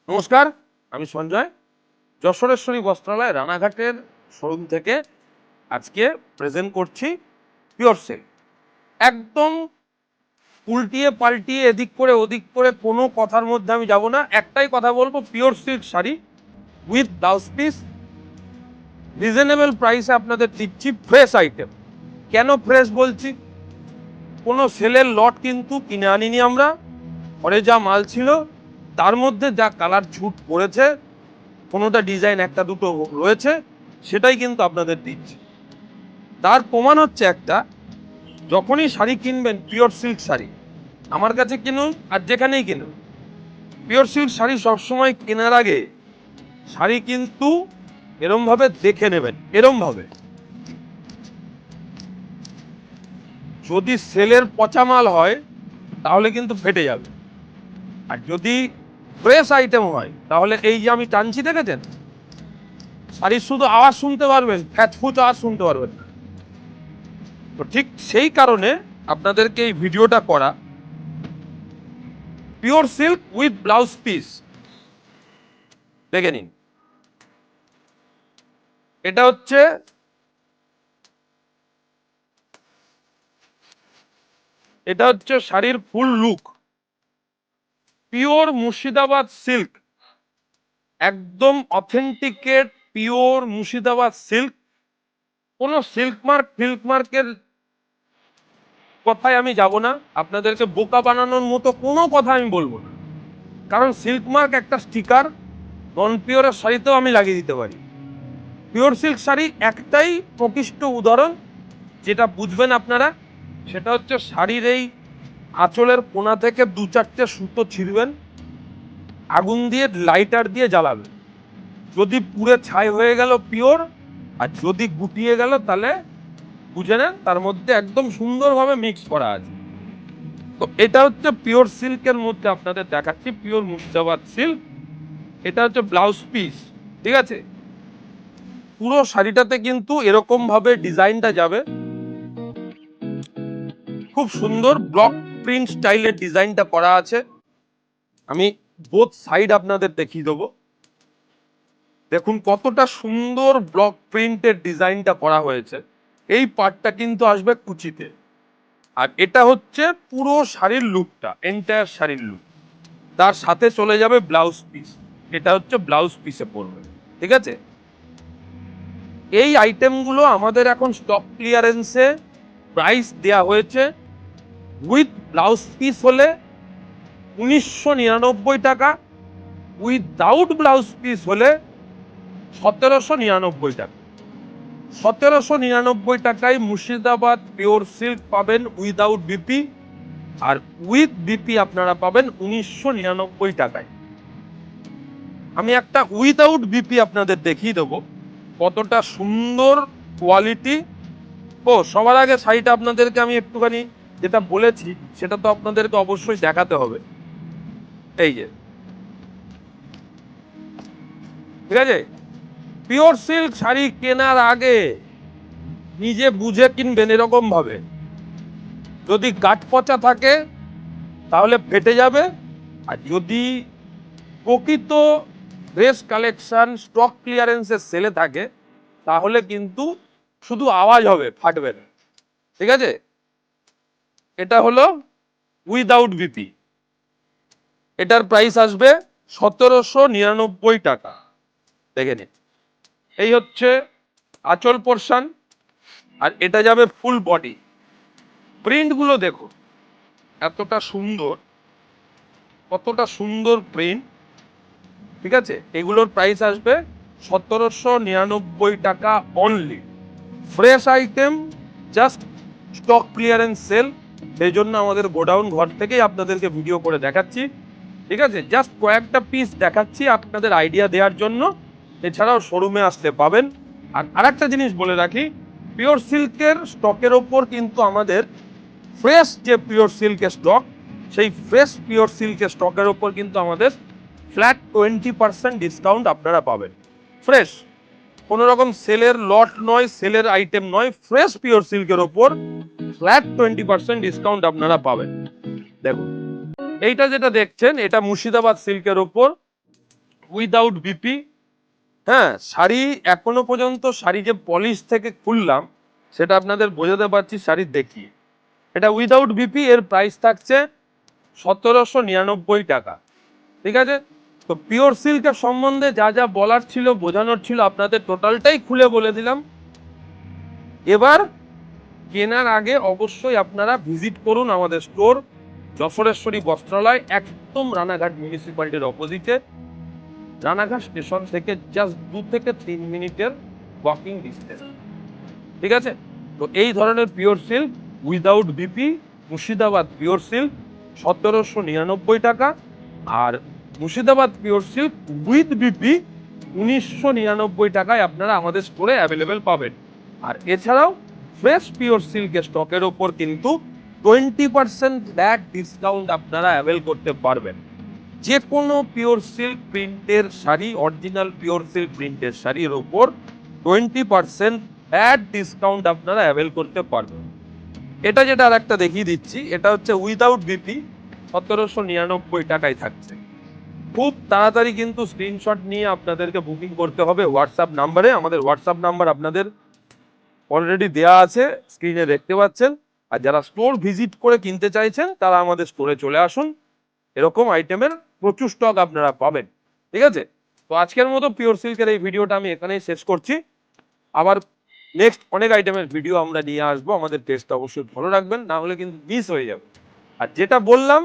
নমস্কার, আমি সঞ্জয়। যশোরেশ্বরী বস্ত্রালয় রানাঘাটের শোরুম থেকে আজকে প্রেজেন্ট করছি পিওর সিল্ক। একদম উল্টিয়ে পাল্টিয়ে এদিক করে ওদিক করে কোনো কথার মধ্যে আমি যাব না। একটাই কথা বলবো, pure silk sari with blouse piece reasonable প্রাইসে আপনাদের দিচ্ছি, ফ্রেশ আইটেম। কেন ফ্রেশ বলছি? কোনো সেলের লট কিন্তু কিনে আনিনি আমরা। পরে যা মাল ছিল তার মধ্যে যা কালার ছুট পড়েছে, কোনোটা ডিজাইন একটা দুটো রয়েছে, সেটাই কিন্তু আপনাদের দিচ্ছি। তার প্রমাণ হচ্ছে একটা, যখনই শাড়ি কিনবেন পিওর সিল্ক শাড়ি আমার কাছে কিনুন আর যেখানেই কিনুন, পিওর সিল্ক শাড়ি সবসময় কেনার আগে শাড়ি কিন্তু এরম ভাবে দেখে নেবেন। এরম ভাবে, যদি সেলের পচা মাল হয় তাহলে কিন্তু ফেটে যাবে, আর যদি ফ্রেশ আইটেম হয় তাহলে এই যে আমি টানছি দেখেছেন, শাড়ির শুধু আওয়াজ শুনতে পারবেন, ফ্যাচফুচ আওয়াজ শুনতে পারবেন না। তো ঠিক সেই কারণে আপনাদেরকে এই ভিডিওটা করা। Pure silk with blouse piece দেখে নিন। এটা হচ্ছে শাড়ির ফুল লুক। পিওর মুর্শিদাবাদ সিল্ক, একদম অথেন্টিকেট পিওর মুর্শিদাবাদ সিল্ক। কোনো সিল্ক মার্কের কথায় আমি যাব না, আপনাদেরকে বোকা বানানোর মতো কোনো কথা আমি বলবো না। কারণ সিল্ক মার্ক একটা স্টিকার, নন পিওরের শাড়িতেও আমি লাগিয়ে দিতে পারি। পিওর সিল্ক শাড়ি একটাই প্রকৃষ্ট উদাহরণ যেটা বুঝবেন আপনারা, সেটা হচ্ছে শাড়ির এই আঁচলের কোনা থেকে দু চারটে সুতো ছিঁড়বেন, আগুন দিয়ে লাইটার দিয়ে জ্বালাবেন। যদি পুরে ছাই হয়ে গেল পিওর, আর যদি গুটিয়ে গেল তাহলে বুঝে নেন তার মধ্যে একদম সুন্দরভাবে মিক্স করা আছে। তো এটা হচ্ছে পিওর সিল্কের মধ্যে আপনাদের দেখাচ্ছি, পিওর মুর্শিদাবাদ সিল্ক। এটা হচ্ছে ব্লাউজ পিস, ঠিক আছে? পুরো শাড়িটাতে কিন্তু এরকম ভাবে ডিজাইনটা যাবে, খুব সুন্দর ব্লক প্রিন্ট স্টাইলের ডিজাইনটা করা আছে। আমি বোথ সাইড আপনাদের দেখিয়ে দেবো। দেখুন কতটা সুন্দর ব্লক প্রিন্টের ডিজাইনটা করা হয়েছে। এই পার্টটা কিন্তু আসবে কুচিতে, আর এটা হচ্ছে পুরো শাড়ির লুকটা, এন্টায়ার শাড়ির লুক। তার সাথে চলে যাবে ব্লাউজ পিস, এটা হচ্ছে ব্লাউজ পিসে পড়বে, ঠিক আছে? এই আইটেমগুলো আমাদের এখন স্টক ক্লিয়ারেন্সে প্রাইস দেয়া হয়েছে। উইথ ব্লাউজ পিস হলে 1999 টাকা, উইদাউট ব্লাউজ পিস হলে 1799 টাকা। 1799 টাকায় মুর্শিদাবাদ পিওর সিল্ক পাবেন উইদাউট বিপি, আর উইথ বিপি আপনারা পাবেন 1999 টাকায়। আমি একটা উইদাউট বিপি আপনাদের দেখিয়ে দেবো কতটা সুন্দর কোয়ালিটি। ও সবার আগে শাড়িটা আপনাদেরকে আমি একটুখানি যেটা বলেছি সেটা তো আপনাদেরকে অবশ্যই দেখাতে হবে। এই যে, ঠিক আছে? পিওর সিল্ক শাড়ি কেনার আগে নিজে বুঝে কিনবেন এরকম ভাবে। যদি গাঠ পচা থাকে তাহলে ফেটে যাবে, আর যদি প্রকৃত ড্রেস কালেকশন স্টক ক্লিয়ারেন্সের সেলে থাকে তাহলে কিন্তু শুধু আওয়াজ হবে, ফাটবে না, ঠিক আছে? এটা হলো উইদাউট বিপি, এটার প্রাইস আসবে 1799 টাকা। দেখে নিন, এই হচ্ছে আঁচল পোর্শন, আর এটা যাবে ফুল বডি। প্রিন্টগুলো দেখো এতটা সুন্দর, কতটা সুন্দর প্রিন্ট, ঠিক আছে? এগুলোর প্রাইস আসবে 1799 টাকা only. Fresh item, just stock clearance sale, সেই জন্য আমাদের গোডাউন ঘর থেকেই আপনাদেরকে ভিডিও করে দেখাচ্ছি, ঠিক আছে? জাস্ট কয়েকটা পিস দেখাচ্ছি আপনাদের আইডিয়া দেওয়ার জন্য। এছাড়াও শোরুমে আসতে পাবেন। আর আরেকটা জিনিস বলে রাখি, পিওর সিল্কের স্টকের ওপর কিন্তু আমাদের ফ্রেশ যে পিওর সিল্কের স্টক, সেই ফ্রেশ পিওর সিল্কের স্টকের ওপর কিন্তু আমাদের ফ্ল্যাট 20% ডিসকাউন্ট আপনারা পাবেন। ফ্রেশ, কোনো রকম সেলের লট নয়, সেলের আইটেম নয়, ফ্রেশ পিওর সিল্কের ওপর ফ্ল্যাট 20% ডিসকাউন্ট আপনারা পাবেন। দেখুন এইটা যেটা দেখছেন, এটা মুর্শিদাবাদ সিল্কের ওপর উইদাউট বিপি। হ্যাঁ, শাড়ি এখনো পর্যন্ত শাড়ি যে পলিশ থেকে খুললাম সেটা আপনাদের বোঝাতে পারছি শাড়ি দেখিয়ে। এটা উইদাউট বিপি, এর প্রাইস থাকছে 1799 টাকা। ঠিক আছে, তো পিওর সিল্কের সম্বন্ধে যা যা বলার ছিল বোঝানোর ছিল আপনাদের টোটালটাই খুলে বলে দিলাম। এবার কেনার আগে অবশ্যই আপনারা ভিজিট করুন আমাদের স্টোর যশোরেশ্বরী বস্ত্রালয়, একদম রানাঘাট মিউনিসিপ্যালিটির অপোজিটে, রানাঘাট স্টেশন থেকে জাস্ট 2 থেকে 3 মিনিটের ওয়াকিং ডিস্টেন্স। ঠিক আছে, তো এই ধরনের pure silk without BP Murshidabad pure silk 1799 টাকা, আর Murshidabad pure silk with BP 1999 টাকায় আপনারা আমাদের স্টোরে অ্যাভেলেবেল পাবেন। আর এছাড়াও ফ্রেশ পিওর সিল্কের স্টকের ওপর কিন্তু 20% ব্যাক ডিসকাউন্ট আপনারা অ্যাভেল করতে পারবেন। যে কোনো পিওর সিল্ক প্রিন্টের শাড়ি, অরিজিনাল পিওর সিল্ক প্রিন্টের শাড়ির ওপর 20% অ্যাড ডিসকাউন্ট আপনারা অ্যাভেল করতে পারবেন। এটা যেটা আর একটা দেখিয়ে দিচ্ছি, এটা হচ্ছে উইদাউট বিপি 1799 টাকায় থাকছে। খুব তাড়াতাড়ি কিন্তু স্ক্রিনশট নিয়ে আপনাদেরকে বুকিং করতে হবে হোয়াটসঅ্যাপ নাম্বারে। আমাদের হোয়াটসঅ্যাপ নাম্বার আপনাদের অলরেডি দেওয়া আছে, স্ক্রিনে দেখতে পাচ্ছেন। আর যারা স্টোর ভিজিট করে কিনতে চাইছেন তারা আমাদের স্টোরে চলে আসুন, এরকম আইটেমের প্রচুর স্টক আপনারা পাবেন। ঠিক আছে, তো আজকের মতো পিওর সিল্কের এই ভিডিওটা আমি এখানেই শেষ করছি। আবার নেক্সট অনেক আইটেমের ভিডিও আমরা নিয়ে আসবো, আমাদের টেস্ট অবশ্যই ফলো রাখবেন, না হলে কিন্তু মিস হয়ে যাবে। আর যেটা বললাম,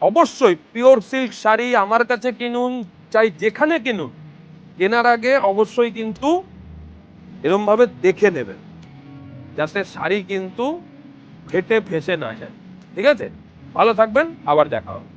অবশ্যই পিওর সিল্ক শাড়ি আমার কাছে কিনুন, চাই যেখানে কিনুন, কেনার আগে অবশ্যই কিন্তু এরম ভাবে দেখে নেবেন যাতে শাড়ি কিন্তু ফেটে ফেসে না যায়। ঠিক আছে, ভালো থাকবেন, আবার দেখা হবে।